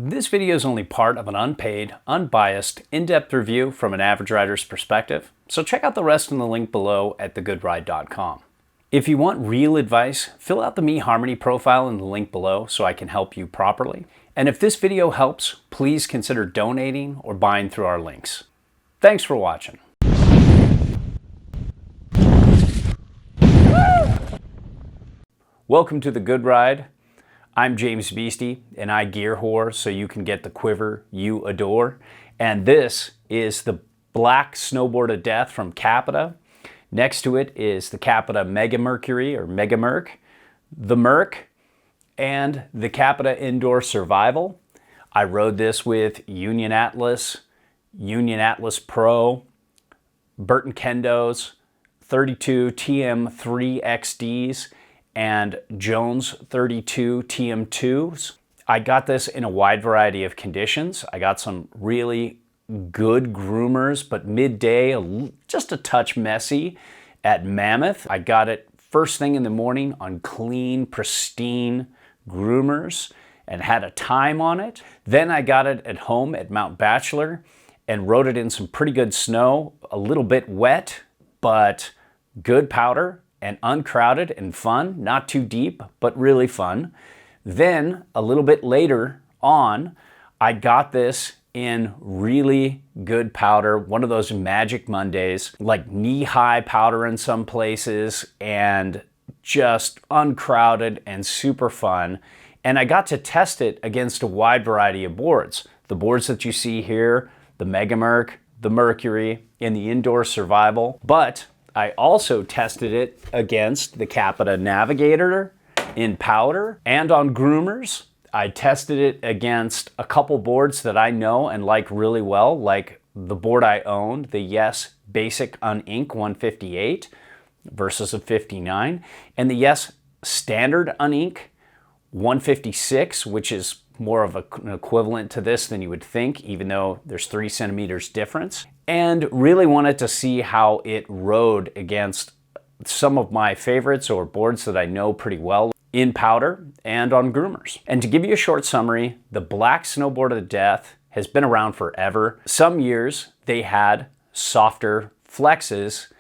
This video is only part of an unpaid, unbiased, in-depth review from an average rider's perspective, so check out the rest in the link below at thegoodride.com. If you want real advice, fill out the Me Harmony profile in the link below so I can help you properly. And if this video helps, please consider donating or buying through our links. Thanks for watching. Welcome to The Good Ride. I'm James Beastie, and I gear whore so you can get the quiver you adore. And this is the black snowboard of death from Capita. Next to it is the Capita Mega Mercury or Mega Merc, the Merc, and the Capita Indoor Survival. I rode this with Union Atlas Pro, Burton Kendos, 32 TM3 XDs, and Jones 32 TM2s. I got this in a wide variety of conditions. I got some really good groomers, but midday, just a touch messy at Mammoth. I got it first thing in the morning on clean, pristine groomers and had a time on it. Then I got it at home at Mount Bachelor and rode it in some pretty good snow, a little bit wet, but good powder and uncrowded and fun, not too deep, but really fun. Then a little bit later on, I got this in really good powder, one of those magic Mondays, like knee-high powder in some places and just uncrowded and super fun. And I got to test it against a wide variety of boards. The boards that you see here, the Mega Merc, the Mercury, and the Indoor Survival. But I also tested it against the Capita Navigator in powder and on groomers. I tested it against a couple boards that I know and like really well, like the board I owned, the Yes Basic Unink 158 versus a 59, and the Yes Standard Unink 156, which is more of an equivalent to this than you would think, even though there's 3 centimeters difference. And really wanted to see how it rode against some of my favorites or boards that I know pretty well in powder and on groomers. And to give you a short summary, the black snowboard of death has been around forever. Some years they had softer flexes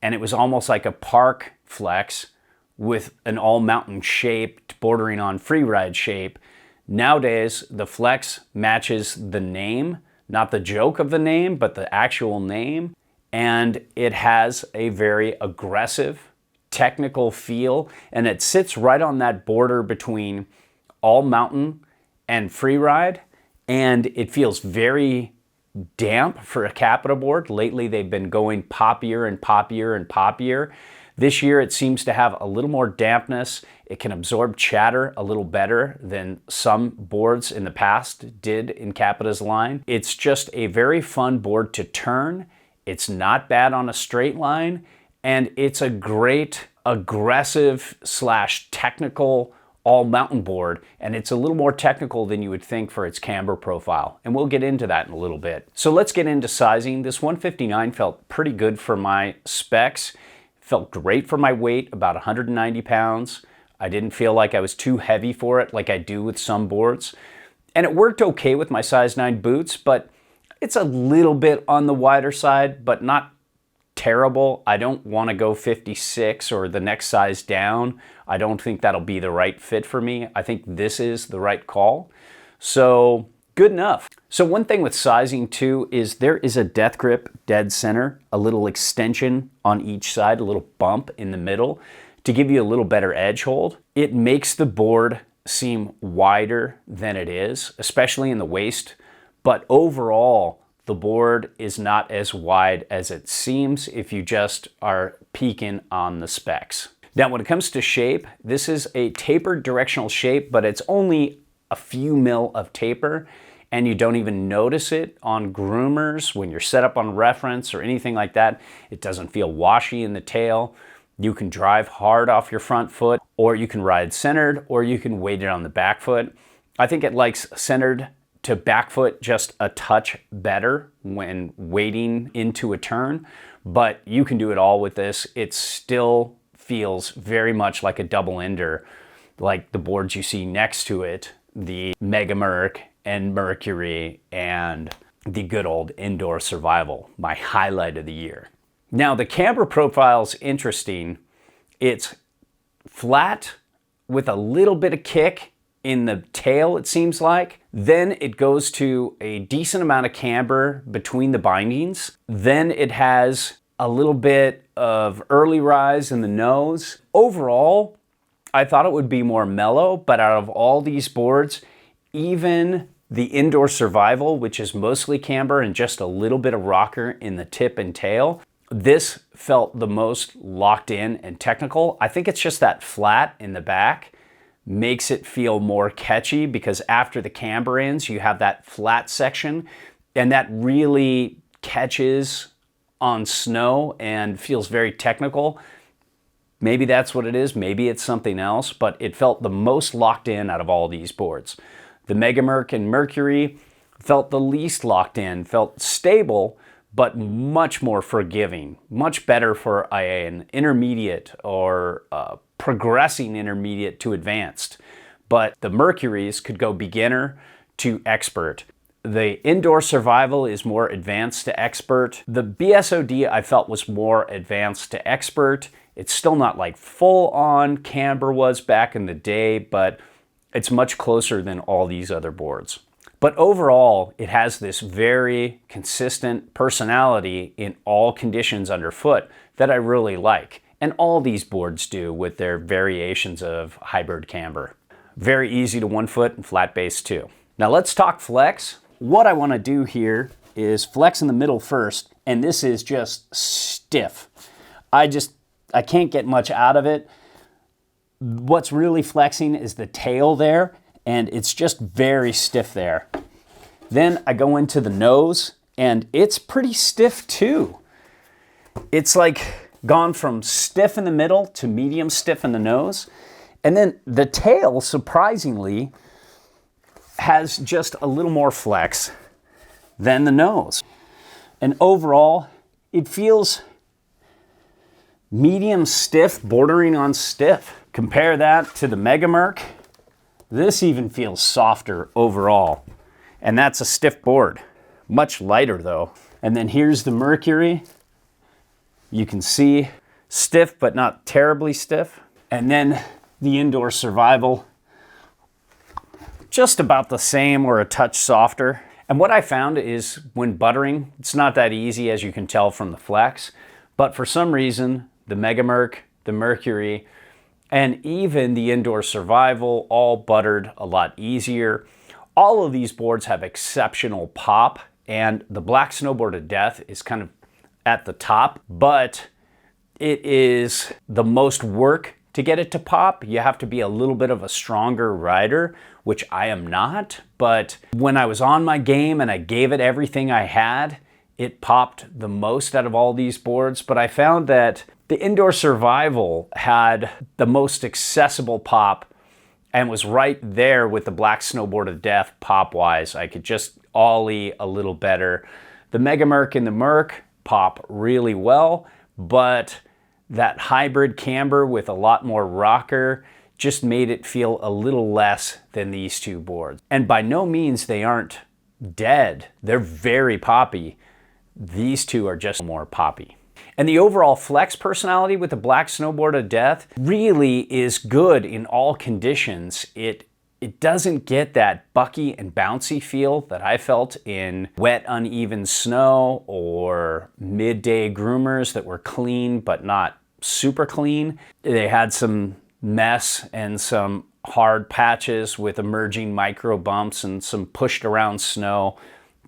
and it was almost like a park flex with an all mountain shape bordering on freeride shape. Nowadays, the flex matches the name, not the joke of the name, but the actual name. And it has a very aggressive, technical feel. And it sits right on that border between all mountain and freeride. And it feels very damp for a Capita board. Lately, they've been going poppier and poppier and poppier. This year, it seems to have a little more dampness. It can absorb chatter a little better than some boards in the past did in Capita's line. It's just a very fun board to turn. It's not bad on a straight line, and it's a great aggressive / technical all mountain board, and it's a little more technical than you would think for its camber profile, and we'll get into that in a little bit. So let's get into sizing. This 159 felt pretty good for my specs. Felt great for my weight, about 190 pounds. I didn't feel like I was too heavy for it like I do with some boards. And it worked okay with my size 9 boots, but it's a little bit on the wider side, but not terrible. I don't want to go 56 or the next size down. I don't think that'll be the right fit for me. I think this is the right call. So good enough. So one thing with sizing too is there is a death grip dead center, a little extension on each side, a little bump in the middle to give you a little better edge hold. It makes the board seem wider than it is, especially in the waist, but overall the board is not as wide as it seems if you just are peeking on the specs. Now when it comes to shape, this is a tapered directional shape, but it's only a few mil of taper, and you don't even notice it on groomers when you're set up on reference or anything like that. It doesn't feel washy in the tail. You can drive hard off your front foot, or you can ride centered, or you can weight it on the back foot. I think it likes centered to back foot just a touch better when weighting into a turn, but you can do it all with this. It still feels very much like a double ender, like the boards you see next to it, the Mega Merc and Mercury and the good old Indoor Survival, my highlight of the year. Now, the camber profile's interesting. It's flat with a little bit of kick in the tail, it seems like. Then it goes to a decent amount of camber between the bindings. Then it has a little bit of early rise in the nose. Overall, I thought it would be more mellow, but out of all these boards, even the Indoor Survival, which is mostly camber and just a little bit of rocker in the tip and tail, this felt the most locked in and technical. I think it's just that flat in the back makes it feel more catchy, because after the camber ends, you have that flat section, and that really catches on snow and feels very technical. Maybe that's what it is, maybe it's something else, but it felt the most locked in out of all these boards. The Megamerc and Mercury felt the least locked in, felt stable, but much more forgiving, much better for an intermediate or progressing intermediate to advanced. But the Mercuries could go beginner to expert. The Indoor Survival is more advanced to expert. The BSOD I felt was more advanced to expert. It's still not like full on Camber was back in the day, but it's much closer than all these other boards. But overall, it has this very consistent personality in all conditions underfoot that I really like. And all these boards do with their variations of hybrid camber. Very easy to one foot and flat base too. Now let's talk flex. What I want to do here is flex in the middle first, and this is just stiff. I can't get much out of it. What's really flexing is the tail there, and it's just very stiff there. Then I go into the nose, and it's pretty stiff too. It's like gone from stiff in the middle to medium stiff in the nose. And then the tail, surprisingly, has just a little more flex than the nose. And overall, it feels medium stiff, bordering on stiff. Compare that to the Megamerc. This even feels softer overall. And that's a stiff board. Much lighter though. And then here's the Mercury. You can see stiff, but not terribly stiff. And then the Indoor Survival, just about the same or a touch softer. And what I found is when buttering, it's not that easy, as you can tell from the flex, but for some reason, the Megamerc, the Mercury, and even the Indoor Survival all buttered a lot easier. All of these boards have exceptional pop, and the Black Snowboard of Death is kind of at the top, but it is the most work to get it to pop. You have to be a little bit of a stronger rider, which I am not. But when I was on my game and I gave it everything I had, it popped the most out of all these boards. But I found that the Indoor Survival had the most accessible pop and was right there with the Black Snowboard of Death pop-wise. I could just ollie a little better. The Megamerc and the Merc pop really well, but that hybrid camber with a lot more rocker just made it feel a little less than these two boards. And by no means they aren't dead. They're very poppy. These two are just more poppy. And the overall flex personality with the Black Snowboard of Death really is good in all conditions. It doesn't get that bucky and bouncy feel that I felt in wet, uneven snow or midday groomers that were clean but not super clean. They had some mess and some hard patches with emerging micro bumps and some pushed around snow.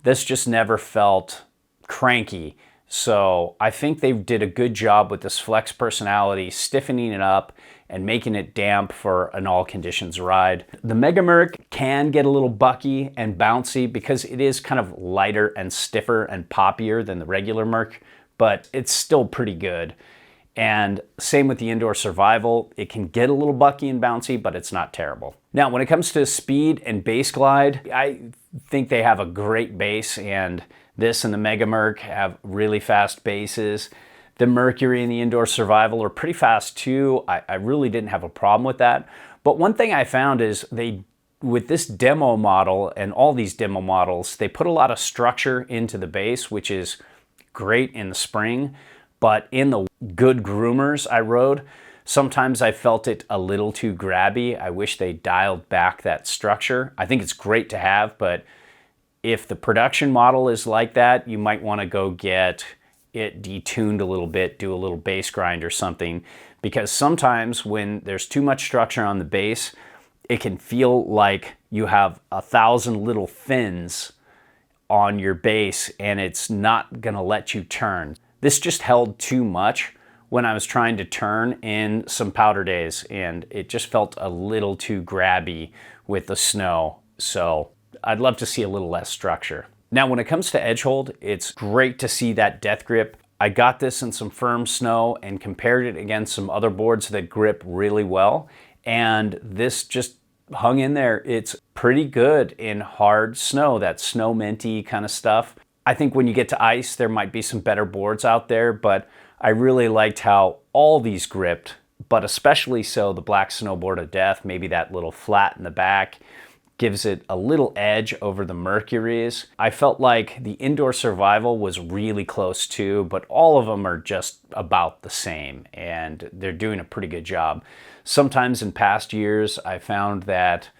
This just never felt cranky. So I think they did a good job with this flex personality, stiffening it up and making it damp for an all conditions ride. The Megamerc can get a little bucky and bouncy because it is kind of lighter and stiffer and poppier than the regular Merc, but it's still pretty good. And same with the Indoor Survival. It can get a little bucky and bouncy, but it's not terrible. Now, when it comes to speed and base glide, I think they have a great base, and this and the Megamerc have really fast bases. The Mercury and the Indoor Survival are pretty fast too. I really didn't have a problem with that. But one thing I found is they with this demo model and all these demo models, they put a lot of structure into the base, which is great in the spring, but in the good groomers I rode, sometimes I felt it a little too grabby. I wish they dialed back that structure. I think it's great to have, but if the production model is like that, you might want to go get it detuned a little bit, do a little bass grind or something, because sometimes when there's too much structure on the bass, it can feel like you have 1,000 little fins on your bass and it's not gonna let you turn. This just held too much when I was trying to turn in some powder days, and it just felt a little too grabby with the snow. So I'd love to see a little less structure. Now, when it comes to edge hold, it's great to see that death grip. I got this in some firm snow and compared it against some other boards that grip really well, and this just hung in there. It's pretty good in hard snow, that snow minty kind of stuff. I think when you get to ice, there might be some better boards out there, but I really liked how all these gripped, but especially so the black Snowboard of Death, maybe that little flat in the back, gives it a little edge over the Mercuries. I felt like the Indoor Survival was really close too, but all of them are just about the same, and they're doing a pretty good job. Sometimes in past years, I found that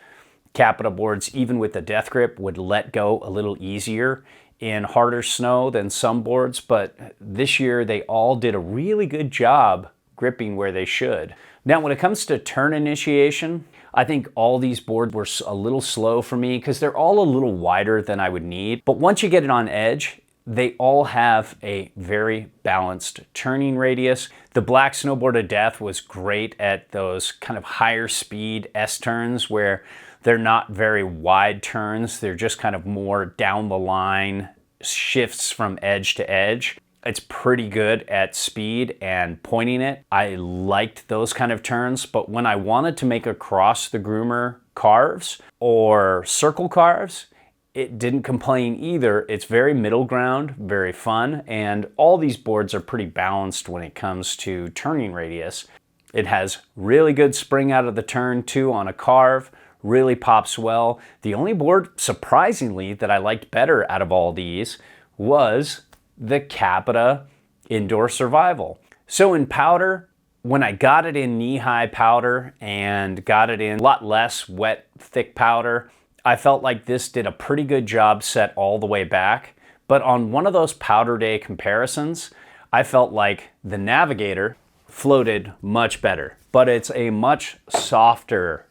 Capita boards, even with the death grip, would let go a little easier in harder snow than some boards, but this year they all did a really good job gripping where they should. Now, when it comes to turn initiation, I think all these boards were a little slow for me because they're all a little wider than I would need. But once you get it on edge, they all have a very balanced turning radius. The black Snowboard of Death was great at those kind of higher speed S-turns where they're not very wide turns. They're just kind of more down the line shifts from edge to edge. It's pretty good at speed and pointing it. I liked those kind of turns, but when I wanted to make across the groomer carves or circle carves, it didn't complain either. It's very middle ground, very fun, and all these boards are pretty balanced when it comes to turning radius. It has really good spring out of the turn too on a carve, really pops well. The only board, surprisingly, that I liked better out of all these was the Capita Indoor Survival. So in powder, when I got it in knee-high powder and got it in a lot less wet, thick powder, I felt like this did a pretty good job set all the way back. But on one of those powder day comparisons, I felt like the Navigator floated much better. But it's a much softer,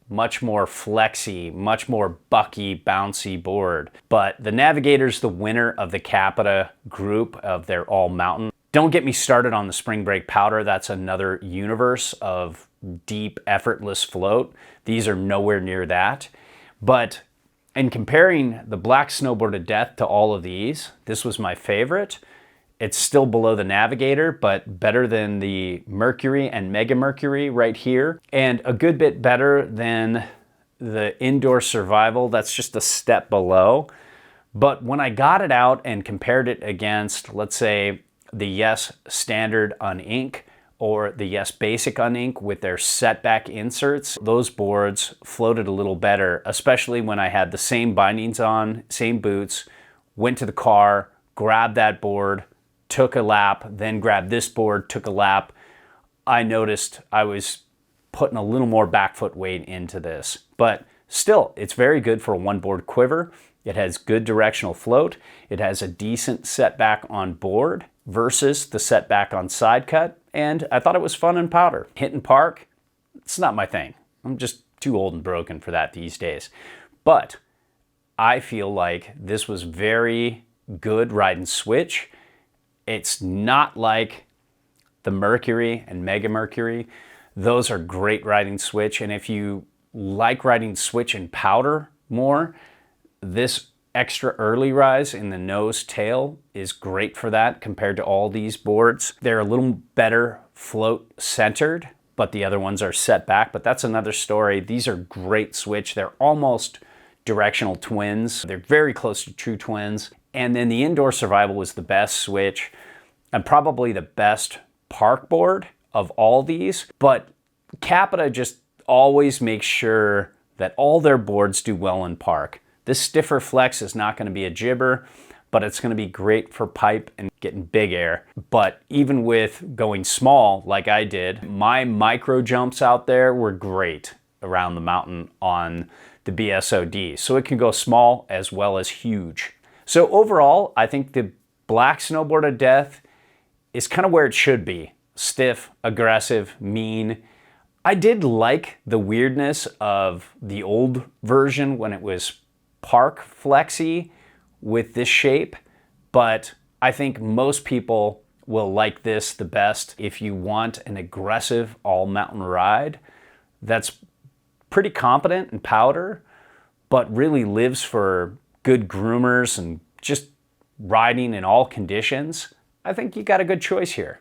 much more flexy, much more bucky, bouncy board. But the Navigator's the winner of the Capita group of their all mountain. Don't get me started on the Spring Break powder. That's another universe of deep, effortless float. These are nowhere near that. But in comparing the black Snowboard of Death to all of these, this was my favorite. It's still below the Navigator, but better than the Mercury and Mega Mercury right here, and a good bit better than the Indoor Survival. That's just a step below. But when I got it out and compared it against, let's say, the Yes Standard Unink or the Yes Basic Unink with their setback inserts, those boards floated a little better, especially when I had the same bindings on, same boots, went to the car, grabbed that board, took a lap, then grabbed this board, took a lap. I noticed I was putting a little more back foot weight into this. But still, it's very good for a one board quiver. It has good directional float. It has a decent setback on board versus the setback on side cut. And I thought it was fun in powder. Hit and park, it's not my thing. I'm just too old and broken for that these days. But I feel like this was very good ride and switch. It's not like the Mercury and Mega Mercury. Those are great riding switch. And if you like riding switch in powder more, this extra early rise in the nose tail is great for that compared to all these boards. They're a little better float centered, but the other ones are set back, but that's another story. These are great switch. They're almost directional twins. They're very close to true twins. And then the Indoor Survival was the best switch and probably the best park board of all these. But Capita just always makes sure that all their boards do well in park. This stiffer flex is not going to be a jibber, but it's going to be great for pipe and getting big air. But even with going small, like I did, my micro jumps out there were great around the mountain on the BSOD. So it can go small as well as huge. So overall, I think the black Snowboard of Death is kind of where it should be. Stiff, aggressive, mean. I did like the weirdness of the old version when it was park flexy with this shape, but I think most people will like this the best if you want an aggressive all-mountain ride that's pretty competent in powder, but really lives for good groomers and just riding in all conditions. I think you got a good choice here.